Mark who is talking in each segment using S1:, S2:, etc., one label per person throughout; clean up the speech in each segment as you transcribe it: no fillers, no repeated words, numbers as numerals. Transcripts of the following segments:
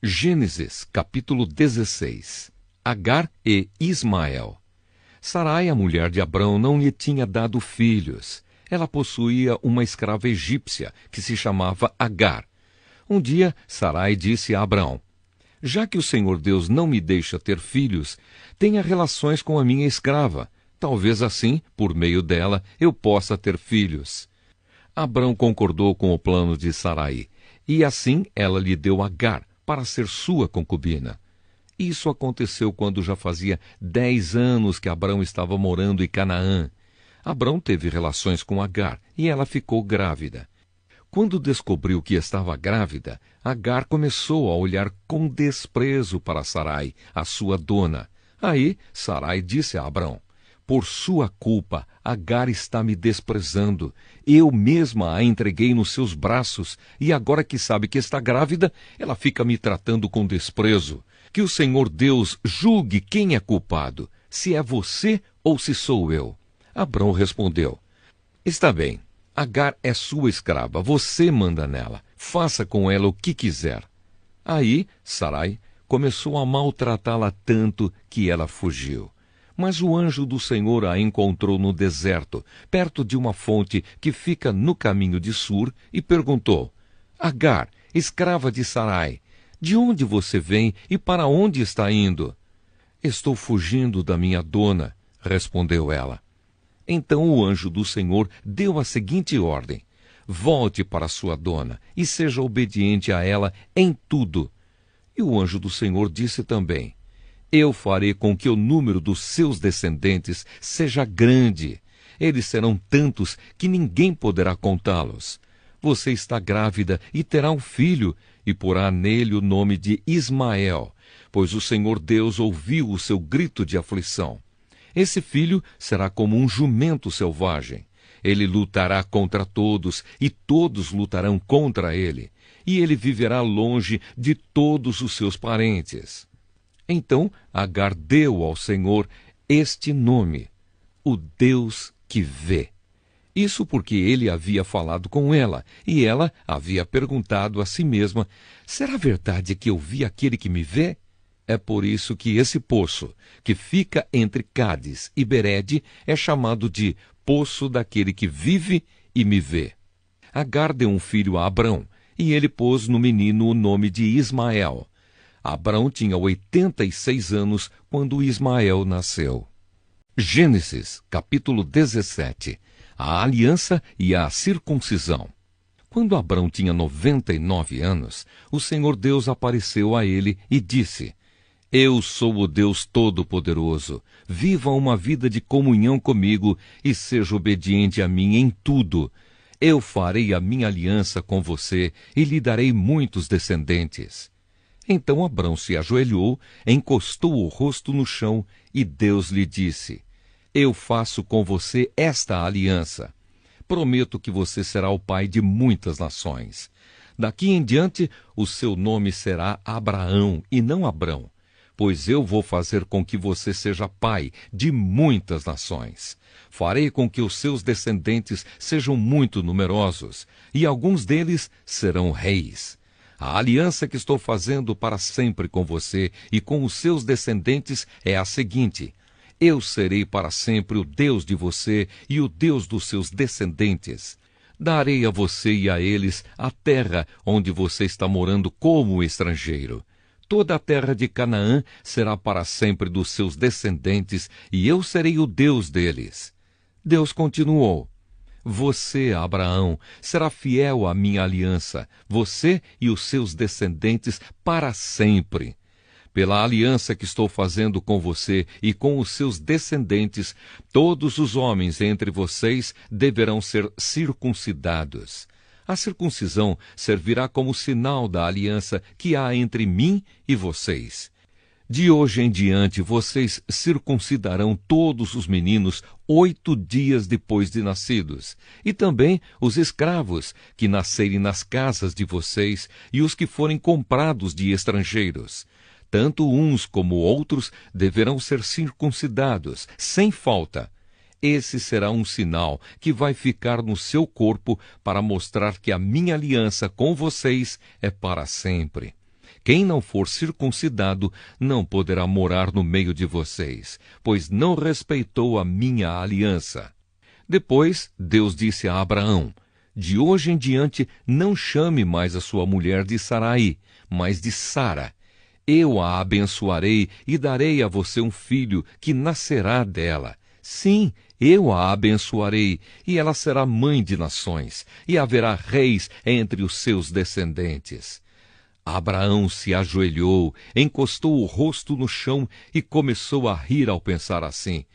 S1: Gênesis, capítulo 16. Agar e Ismael. Sarai, a mulher de Abrão, não lhe tinha dado filhos. Ela possuía uma escrava egípcia, que se chamava Agar. Um dia, Sarai disse a Abrão: já que o Senhor Deus não me deixa ter filhos, tenha relações com a minha escrava. Talvez assim, por meio dela, eu possa ter filhos. Abrão concordou com o plano de Sarai, e assim ela lhe deu Agar para ser sua concubina. Isso aconteceu quando já fazia 10 anos que Abrão estava morando em Canaã. Abrão teve relações com Agar e ela ficou grávida. Quando descobriu que estava grávida, Agar começou a olhar com desprezo para Sarai, a sua dona. Aí Sarai disse a Abrão: por sua culpa, Agar está me desprezando. Eu mesma a entreguei nos seus braços, e agora que sabe que está grávida, ela fica me tratando com desprezo. Que o Senhor Deus julgue quem é culpado, se é você ou se sou eu. Abrão respondeu: está bem, Agar é sua escrava, você manda nela, faça com ela o que quiser. Aí Sarai começou a maltratá-la tanto que ela fugiu. Mas o anjo do Senhor a encontrou no deserto, perto de uma fonte que fica no caminho de Sur, e perguntou: Agar, escrava de Sarai, de onde você vem e para onde está indo? Estou fugindo da minha dona, respondeu ela. Então o anjo do Senhor deu a seguinte ordem: volte para sua dona e seja obediente a ela em tudo. E o anjo do Senhor disse também: eu farei com que o número dos seus descendentes seja grande. Eles serão tantos que ninguém poderá contá-los. Você está grávida e terá um filho, e porá nele o nome de Ismael, pois o Senhor Deus ouviu o seu grito de aflição. Esse filho será como um jumento selvagem. Ele lutará contra todos, e todos lutarão contra ele. E ele viverá longe de todos os seus parentes. Então Agar deu ao Senhor este nome: o Deus que vê. Isso porque ele havia falado com ela, e ela havia perguntado a si mesma: será verdade que eu vi aquele que me vê? É por isso que esse poço, que fica entre Cádiz e Berede, é chamado de Poço daquele que vive e me vê. Agar deu um filho a Abrão, e ele pôs no menino o nome de Ismael. Abrão tinha 86 anos quando Ismael nasceu. Gênesis, capítulo 17. A aliança e a circuncisão. Quando Abrão tinha 99 anos, o Senhor Deus apareceu a ele e disse: eu sou o Deus Todo-Poderoso. Viva uma vida de comunhão comigo e seja obediente a mim em tudo. Eu farei a minha aliança com você e lhe darei muitos descendentes. Então Abrão se ajoelhou, encostou o rosto no chão e Deus lhe disse: eu faço com você esta aliança. Prometo que você será o pai de muitas nações. Daqui em diante, o seu nome será Abraão e não Abrão, pois eu vou fazer com que você seja pai de muitas nações. Farei com que os seus descendentes sejam muito numerosos, e alguns deles serão reis. A aliança que estou fazendo para sempre com você e com os seus descendentes é a seguinte: eu serei para sempre o Deus de você e o Deus dos seus descendentes. Darei a você e a eles a terra onde você está morando como estrangeiro. Toda a terra de Canaã será para sempre dos seus descendentes, e eu serei o Deus deles. Deus continuou: você, Abraão, será fiel à minha aliança, você e os seus descendentes para sempre. Pela aliança que estou fazendo com você e com os seus descendentes, todos os homens entre vocês deverão ser circuncidados. A circuncisão servirá como sinal da aliança que há entre mim e vocês. De hoje em diante, vocês circuncidarão todos os meninos 8 dias depois de nascidos, e também os escravos que nascerem nas casas de vocês e os que forem comprados de estrangeiros. Tanto uns como outros deverão ser circuncidados, sem falta. Esse será um sinal que vai ficar no seu corpo para mostrar que a minha aliança com vocês é para sempre. quem não for circuncidado não poderá morar no meio de vocês, pois não respeitou a minha aliança. Depois, Deus disse a Abraão: de hoje em diante não chame mais a sua mulher de Sarai, mas de Sara. Eu a abençoarei e darei a você um filho que nascerá dela. Sim, eu a abençoarei, e ela será mãe de nações, e haverá reis entre os seus descendentes. Abraão se ajoelhou, encostou o rosto no chão e começou a rir ao pensar assim: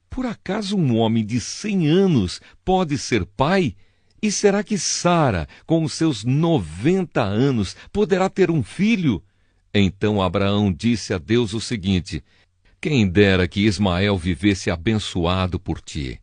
S1: por acaso um homem de 100 anos pode ser pai? E será que Sara, com os seus 90 anos, poderá ter um filho? Então Abraão disse a Deus o seguinte: quem dera que Ismael vivesse abençoado por ti.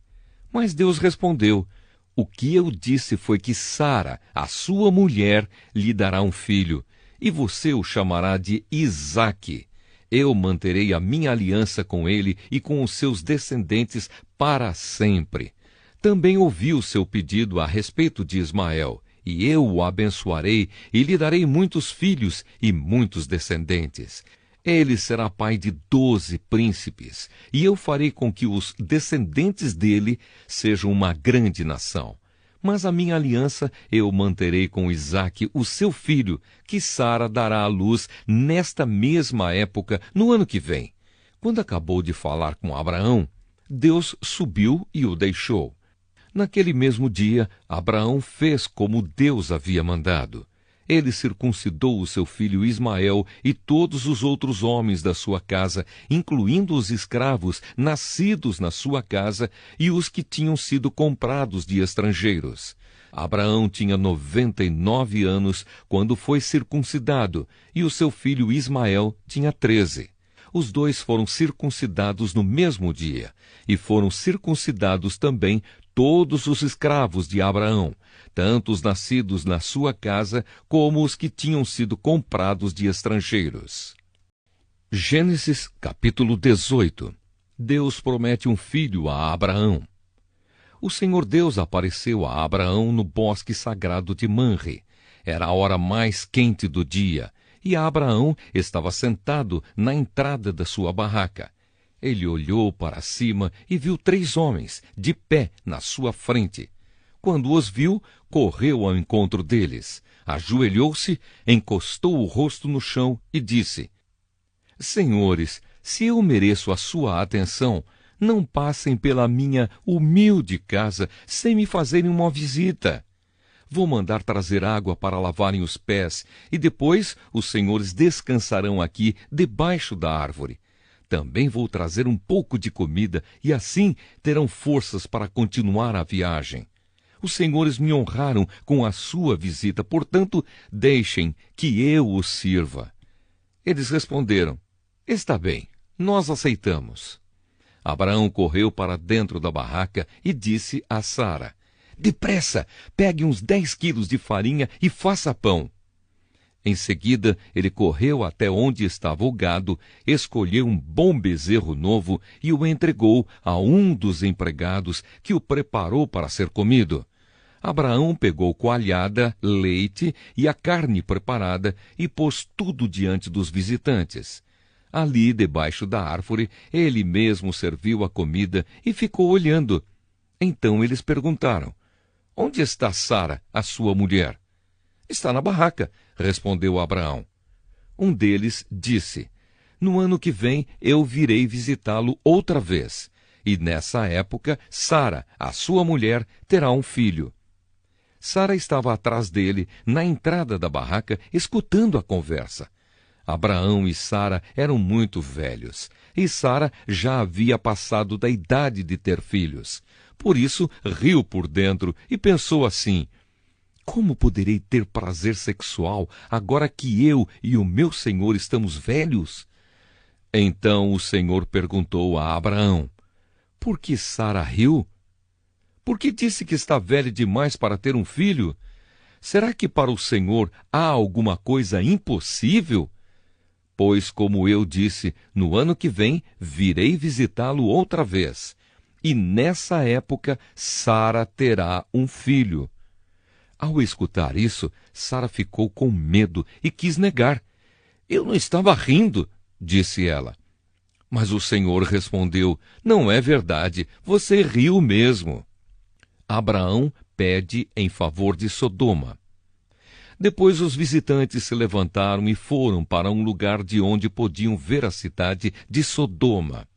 S1: Mas Deus respondeu: o que eu disse foi que Sara, a sua mulher, lhe dará um filho, e você o chamará de Isaque. Eu manterei a minha aliança com ele e com os seus descendentes para sempre. Também ouvi o seu pedido a respeito de Ismael, e eu o abençoarei e lhe darei muitos filhos e muitos descendentes. Ele será pai de 12 príncipes, e eu farei com que os descendentes dele sejam uma grande nação. Mas a minha aliança eu manterei com Isaque, o seu filho, que Sara dará à luz nesta mesma época, no ano que vem. Quando acabou de falar com Abraão, Deus subiu e o deixou. Naquele mesmo dia, Abraão fez como Deus havia mandado. Ele circuncidou o seu filho Ismael e todos os outros homens da sua casa, incluindo os escravos nascidos na sua casa e os que tinham sido comprados de estrangeiros. Abraão tinha 99 anos quando foi circuncidado, e o seu filho Ismael tinha 13. Os dois foram circuncidados no mesmo dia, e foram circuncidados também todos os escravos de Abraão, tanto os nascidos na sua casa como os que tinham sido comprados de estrangeiros. Gênesis capítulo 18. Deus promete um filho a Abraão. O Senhor Deus apareceu a Abraão no bosque sagrado de Manre. Era a hora mais quente do dia, e Abraão estava sentado na entrada da sua barraca. Ele olhou para cima e viu 3 homens, de pé na sua frente. Quando os viu, correu ao encontro deles, ajoelhou-se, encostou o rosto no chão e disse: Senhores, se eu mereço a sua atenção, não passem pela minha humilde casa sem me fazerem uma visita. Vou mandar trazer água para lavarem os pés, e depois os senhores descansarão aqui debaixo da árvore. Também vou trazer um pouco de comida, e assim terão forças para continuar a viagem. Os senhores me honraram com a sua visita, portanto, deixem que eu os sirva. Eles responderam: Está bem, nós aceitamos. Abraão correu para dentro da barraca e disse a Sara: Depressa, pegue uns 10 quilos de farinha e faça pão. Em seguida, ele correu até onde estava o gado, escolheu um bom bezerro novo e o entregou a um dos empregados, que o preparou para ser comido. Abraão pegou coalhada, leite e a carne preparada e pôs tudo diante dos visitantes. Ali, debaixo da árvore, ele mesmo serviu a comida e ficou olhando. Então eles perguntaram: Onde está Sara, a sua mulher? Está na barraca, respondeu Abraão. Um deles disse: No ano que vem eu virei visitá-lo outra vez, e nessa época Sara, a sua mulher, terá um filho. Sara estava atrás dele, na entrada da barraca, escutando a conversa. Abraão e Sara eram muito velhos, e Sara já havia passado da idade de ter filhos. Por isso riu por dentro e pensou assim: Como poderei ter prazer sexual agora que eu e o meu senhor estamos velhos? Então o Senhor perguntou a Abraão: Por que Sara riu? Por que disse que está velha demais para ter um filho? Será que para o Senhor há alguma coisa impossível? Pois, como eu disse, no ano que vem virei visitá-lo outra vez, e nessa época Sara terá um filho. Ao escutar isso, Sara ficou com medo e quis negar. Eu não estava rindo, disse ela. Mas o Senhor respondeu: não é verdade, você riu mesmo. Abraão pede em favor de Sodoma. Depois os visitantes se levantaram e foram para um lugar de onde podiam ver a cidade de Sodoma.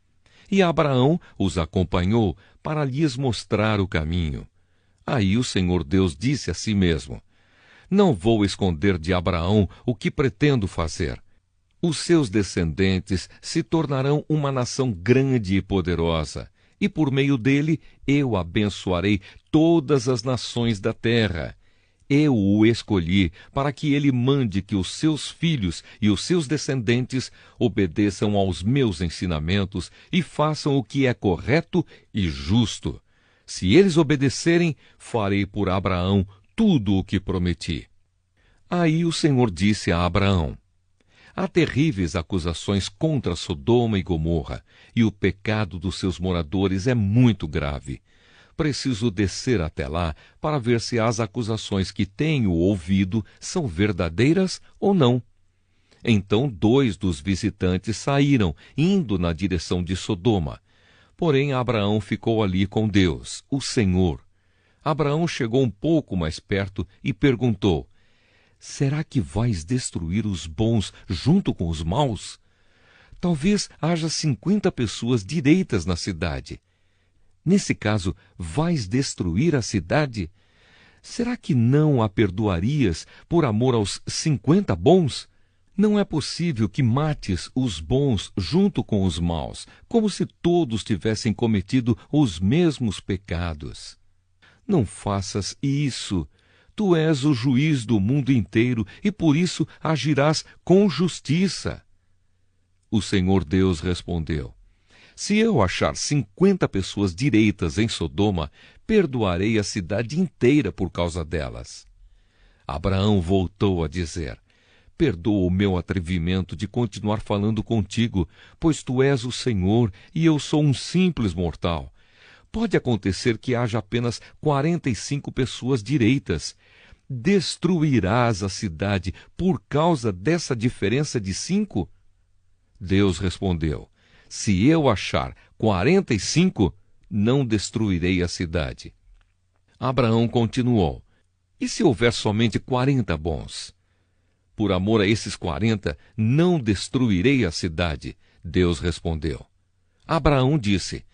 S1: E Abraão os acompanhou para lhes mostrar o caminho. Aí o Senhor Deus disse a si mesmo: não vou esconder de Abraão o que pretendo fazer. Os seus descendentes se tornarão uma nação grande e poderosa, e por meio dele eu abençoarei todas as nações da terra. Eu o escolhi para que ele mande que os seus filhos e os seus descendentes obedeçam aos meus ensinamentos e façam o que é correto e justo. Se eles obedecerem, farei por Abraão tudo o que prometi. Aí o Senhor disse a Abraão: há terríveis acusações contra Sodoma e Gomorra, e o pecado dos seus moradores é muito grave. Preciso descer até lá para ver se as acusações que tenho ouvido são verdadeiras ou não. Então 2 dos visitantes saíram, indo na direção de Sodoma. Porém Abraão ficou ali com Deus, o Senhor. Abraão chegou um pouco mais perto e perguntou: será que vais destruir os bons junto com os maus? Talvez haja 50 pessoas direitas na cidade. Nesse caso, vais destruir a cidade? Será que não a perdoarias por amor aos 50 bons? Não é possível que mates os bons junto com os maus, como se todos tivessem cometido os mesmos pecados. Não faças isso. Tu és o juiz do mundo inteiro e por isso agirás com justiça. O Senhor Deus respondeu: se eu achar 50 pessoas direitas em Sodoma, perdoarei a cidade inteira por causa delas. Abraão voltou a dizer: perdoa o meu atrevimento de continuar falando contigo, pois tu és o Senhor e eu sou um simples mortal. Pode acontecer que haja apenas 45 pessoas direitas. Destruirás a cidade por causa dessa diferença de 5? Deus respondeu: se eu achar 45, não destruirei a cidade. Abraão continuou: e se houver somente 40 bons? Por amor a esses 40, não destruirei a cidade. Deus respondeu. Abraão disse: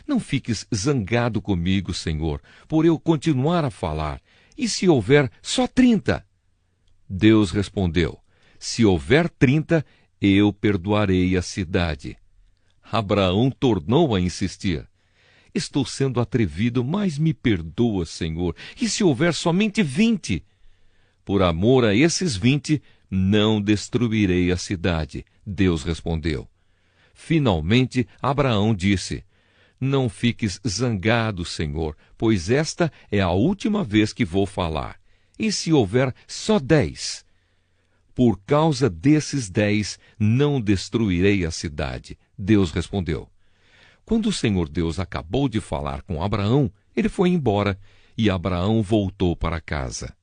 S1: não fiques zangado comigo, Senhor, por eu continuar a falar. E se houver só 30? Deus respondeu: se houver 30, eu perdoarei a cidade. Abraão tornou a insistir: estou sendo atrevido, mas me perdoa, Senhor. E se houver somente 20? Por amor a esses 20, não destruirei a cidade. Deus respondeu. Finalmente, Abraão disse: não fiques zangado, Senhor, pois esta é a última vez que vou falar. E se houver só 10? Por causa desses 10, não destruirei a cidade. Deus respondeu. Quando o Senhor Deus acabou de falar com Abraão, ele foi embora, e Abraão voltou para casa.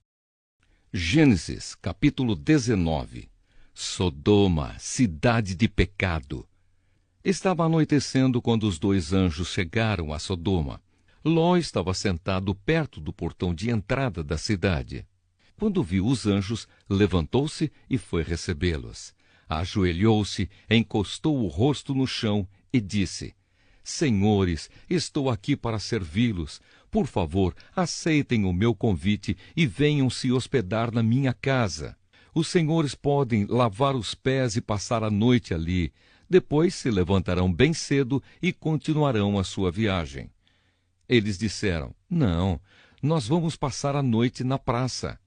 S1: Gênesis, capítulo 19. Sodoma, cidade de pecado. Estava anoitecendo quando os 2 anjos chegaram a Sodoma. Ló estava sentado perto do portão de entrada da cidade. Quando viu os anjos, levantou-se e foi recebê-los. Ajoelhou-se, encostou o rosto no chão e disse: Senhores, estou aqui para servi-los. Por favor, aceitem o meu convite e venham se hospedar na minha casa. Os senhores podem lavar os pés e passar a noite ali. Depois se levantarão bem cedo e continuarão a sua viagem. Eles disseram: Não, nós vamos passar a noite na praça.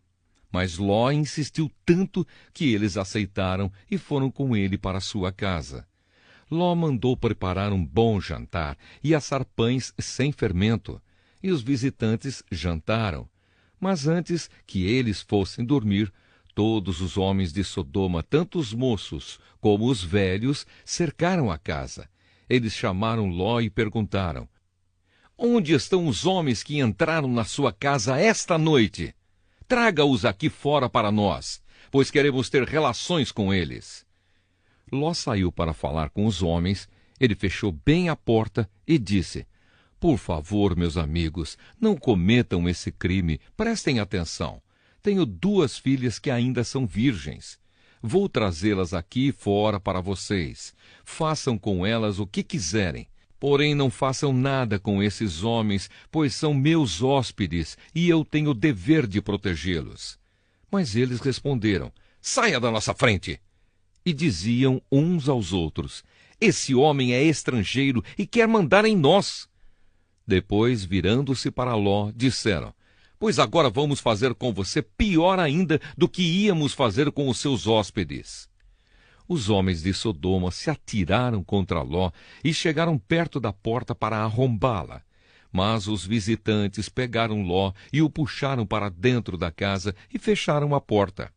S1: Mas Ló insistiu tanto que eles aceitaram e foram com ele para sua casa. Ló mandou preparar um bom jantar e assar pães sem fermento, e os visitantes jantaram. Mas antes que eles fossem dormir, todos os homens de Sodoma, tanto os moços como os velhos, cercaram a casa. Eles chamaram Ló e perguntaram: Onde estão os homens que entraram na sua casa esta noite? Traga-os aqui fora para nós, pois queremos ter relações com eles. Ló saiu para falar com os homens. Ele fechou bem a porta e disse: Por favor, meus amigos, não cometam esse crime. Prestem atenção. Tenho 2 filhas que ainda são virgens. Vou trazê-las aqui fora para vocês. Façam com elas o que quiserem. Porém, não façam nada com esses homens, pois são meus hóspedes e eu tenho o dever de protegê-los. Mas eles responderam: Saia da nossa frente! E diziam uns aos outros: Esse homem é estrangeiro e quer mandar em nós. Depois, virando-se para Ló, disseram: Pois agora vamos fazer com você pior ainda do que íamos fazer com os seus hóspedes. Os homens de Sodoma se atiraram contra Ló e chegaram perto da porta para arrombá-la. Mas os visitantes pegaram Ló e o puxaram para dentro da casa e fecharam a porta.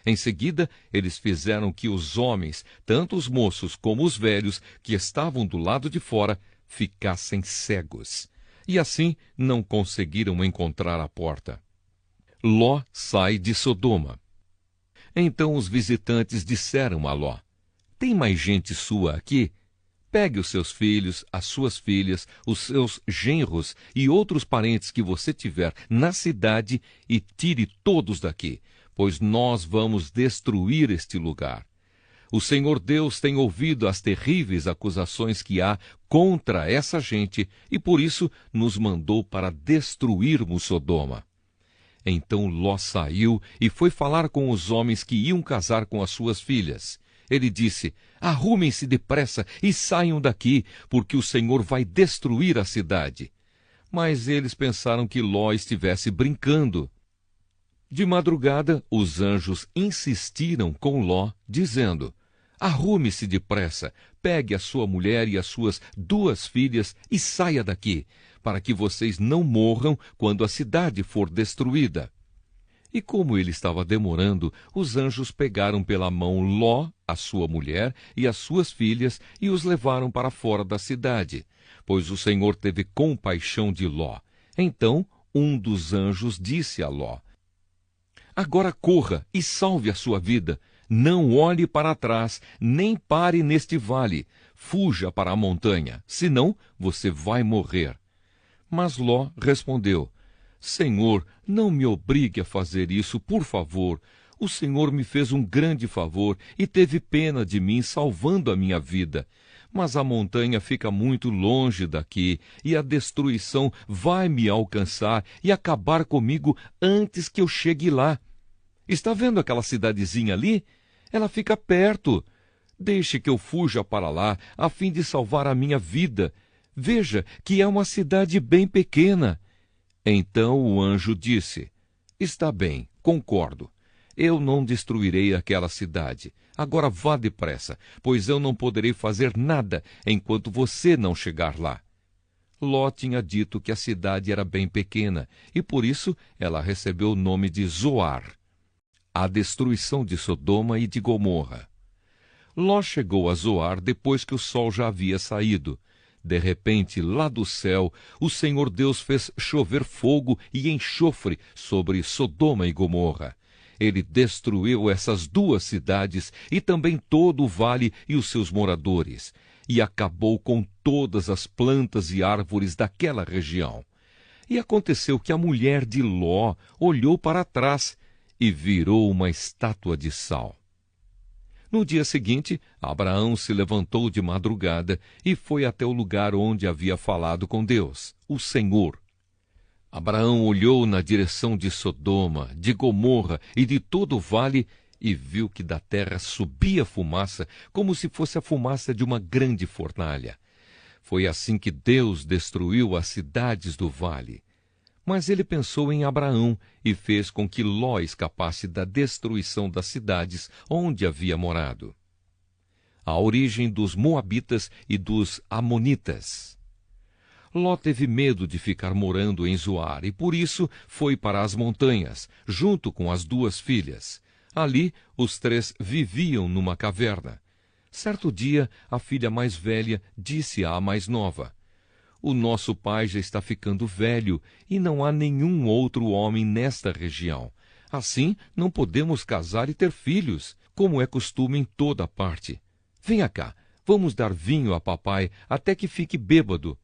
S1: Em seguida, eles fizeram que os homens, tanto os moços como os velhos, que estavam do lado de fora, ficassem cegos. E assim não conseguiram encontrar a porta. Ló sai de Sodoma. Então os visitantes disseram a Ló: Tem mais gente sua aqui? Pegue os seus filhos, as suas filhas, os seus genros e outros parentes que você tiver na cidade e tire todos daqui, pois nós vamos destruir este lugar. O Senhor Deus tem ouvido as terríveis acusações que há contra essa gente e por isso nos mandou para destruirmos Sodoma. Então Ló saiu e foi falar com os homens que iam casar com as suas filhas. Ele disse: Arrumem-se depressa e saiam daqui, porque o Senhor vai destruir a cidade. Mas eles pensaram que Ló estivesse brincando. De madrugada, os anjos insistiram com Ló, dizendo: Arrume-se depressa, pegue a sua mulher e as suas 2 filhas e saia daqui, para que vocês não morram quando a cidade for destruída. E como ele estava demorando, os anjos pegaram pela mão Ló, a sua mulher e as suas filhas e os levaram para fora da cidade, pois o Senhor teve compaixão de Ló. Então um dos anjos disse a Ló: Agora corra e salve a sua vida. Não olhe para trás, nem pare neste vale. Fuja para a montanha, senão você vai morrer. Mas Ló respondeu: Senhor, não me obrigue a fazer isso, por favor. O Senhor me fez um grande favor e teve pena de mim, salvando a minha vida. Mas a montanha fica muito longe daqui, e a destruição vai me alcançar e acabar comigo antes que eu chegue lá. Está vendo aquela cidadezinha ali? Ela fica perto. Deixe que eu fuja para lá, a fim de salvar a minha vida. Veja que é uma cidade bem pequena. Então o anjo disse: Está bem, concordo. Eu não destruirei aquela cidade. Agora vá depressa, pois eu não poderei fazer nada enquanto você não chegar lá. Ló tinha dito que a cidade era bem pequena, e por isso ela recebeu o nome de Zoar, a destruição de Sodoma e de Gomorra. Ló chegou a Zoar depois que o sol já havia saído. De repente, lá do céu, o Senhor Deus fez chover fogo e enxofre sobre Sodoma e Gomorra. Ele destruiu essas 2 cidades e também todo o vale e os seus moradores, e acabou com todas as plantas e árvores daquela região. E aconteceu que a mulher de Ló olhou para trás e virou uma estátua de sal. No dia seguinte, Abraão se levantou de madrugada e foi até o lugar onde havia falado com Deus, o Senhor. Abraão olhou na direção de Sodoma, de Gomorra e de todo o vale e viu que da terra subia fumaça, como se fosse a fumaça de uma grande fornalha. Foi assim que Deus destruiu as cidades do vale. Mas ele pensou em Abraão e fez com que Ló escapasse da destruição das cidades onde havia morado. A origem dos Moabitas e dos Amonitas. Ló teve medo de ficar morando em Zoar e por isso foi para as montanhas, junto com as 2 filhas. Ali, os 3 viviam numa caverna. Certo dia, a filha mais velha disse à mais nova: O nosso pai já está ficando velho e não há nenhum outro homem nesta região. Assim, não podemos casar e ter filhos, como é costume em toda parte. venha cá, vamos dar vinho a papai até que fique bêbado.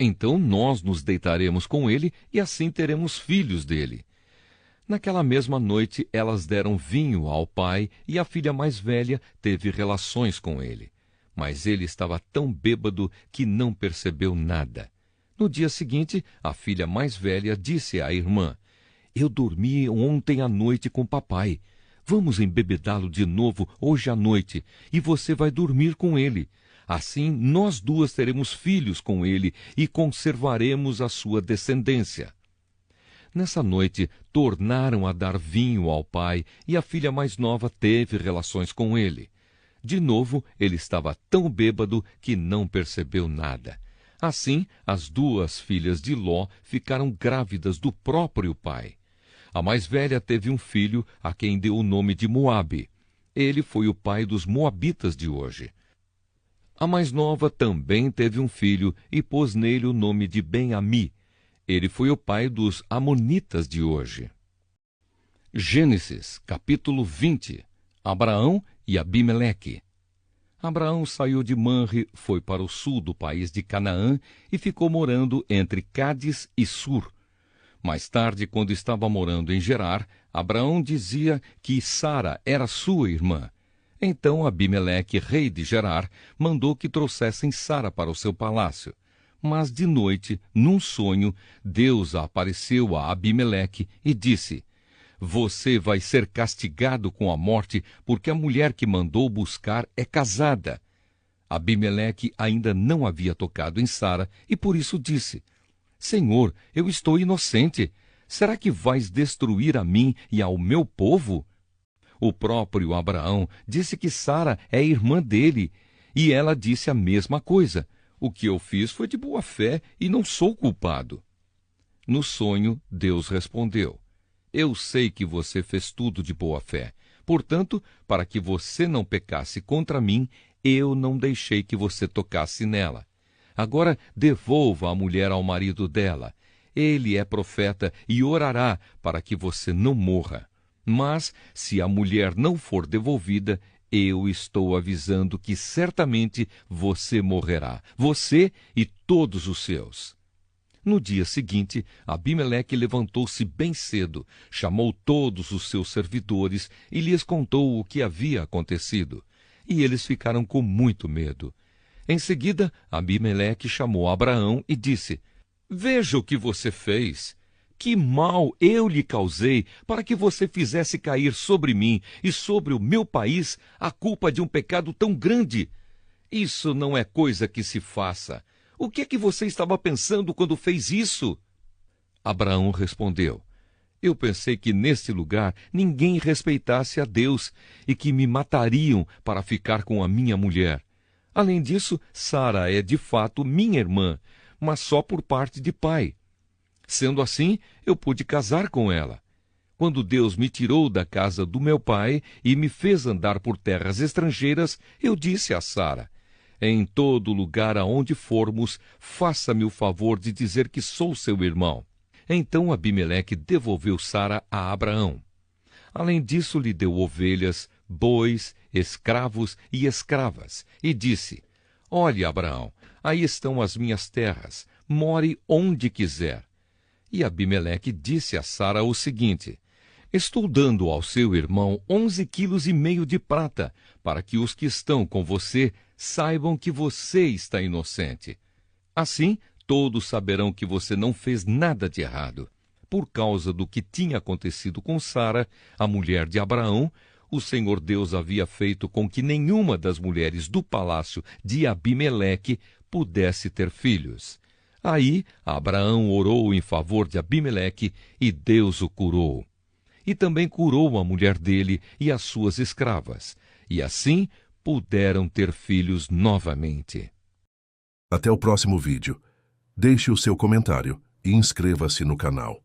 S1: Então nós nos deitaremos com ele e assim teremos filhos dele. Naquela mesma noite elas deram vinho ao pai e a filha mais velha teve relações com ele. Mas ele estava tão bêbado que não percebeu nada. No dia seguinte, a filha mais velha disse à irmã: Eu dormi ontem à noite com papai. Vamos embebedá-lo de novo hoje à noite, e você vai dormir com ele. Assim, nós duas teremos filhos com ele e conservaremos a sua descendência. Nessa noite, tornaram a dar vinho ao pai, e a filha mais nova teve relações com ele. De novo, ele estava tão bêbado que não percebeu nada. Assim, as duas filhas de Ló ficaram grávidas do próprio pai. A mais velha teve um filho, a quem deu o nome de Moabe. Ele foi o pai dos moabitas de hoje. A mais nova também teve um filho e pôs nele o nome de Ben-Ami. Ele foi o pai dos amonitas de hoje. Gênesis, capítulo 20. Abraão e Abimeleque. Abraão saiu de Manre, foi para o sul do país de Canaã e ficou morando entre Cádiz e Sur. Mais tarde, quando estava morando em Gerar, Abraão dizia que Sara era sua irmã. Então Abimeleque, rei de Gerar, mandou que trouxessem Sara para o seu palácio. Mas de noite, num sonho, Deus apareceu a Abimeleque e disse: Você vai ser castigado com a morte, porque a mulher que mandou buscar é casada. Abimeleque ainda não havia tocado em Sara e por isso disse: Senhor, eu estou inocente. Será que vais destruir a mim e ao meu povo? O próprio Abraão disse que Sara é irmã dele, e ela disse a mesma coisa. O que eu fiz foi de boa fé e não sou culpado. No sonho, Deus respondeu: Eu sei que você fez tudo de boa fé. Portanto, para que você não pecasse contra mim, eu não deixei que você tocasse nela. Agora devolva a mulher ao marido dela. Ele é profeta e orará para que você não morra. Mas, se a mulher não for devolvida, eu estou avisando que certamente você morrerá, você e todos os seus. No dia seguinte, Abimeleque levantou-se bem cedo, chamou todos os seus servidores e lhes contou o que havia acontecido. E eles ficaram com muito medo. Em seguida, Abimeleque chamou Abraão e disse: Veja o que você fez. Que mal eu lhe causei para que você fizesse cair sobre mim e sobre o meu país a culpa de um pecado tão grande. Isso não é coisa que se faça. O que é que você estava pensando quando fez isso? Abraão respondeu: Eu pensei que neste lugar ninguém respeitasse a Deus e que me matariam para ficar com a minha mulher. Além disso, Sara é de fato minha irmã, mas só por parte de pai. Sendo assim, eu pude casar com ela. Quando Deus me tirou da casa do meu pai e me fez andar por terras estrangeiras, eu disse a Sara: Em todo lugar aonde formos, faça-me o favor de dizer que sou seu irmão. Então Abimeleque devolveu Sara a Abraão. Além disso, lhe deu ovelhas, bois, escravos e escravas, e disse: Olhe, Abraão, aí estão as minhas terras, more onde quiser. E Abimeleque disse a Sara o seguinte: Estou dando ao seu irmão 11,5 quilos de prata, para que os que estão com você saibam que você está inocente. Assim, todos saberão que você não fez nada de errado. Por causa do que tinha acontecido com Sara, a mulher de Abraão, o Senhor Deus havia feito com que nenhuma das mulheres do palácio de Abimeleque pudesse ter filhos. Aí Abraão orou em favor de Abimeleque e Deus o curou. E também curou a mulher dele e as suas escravas. E assim puderam ter filhos novamente.
S2: Até o próximo vídeo. Deixe o seu comentário e inscreva-se no canal.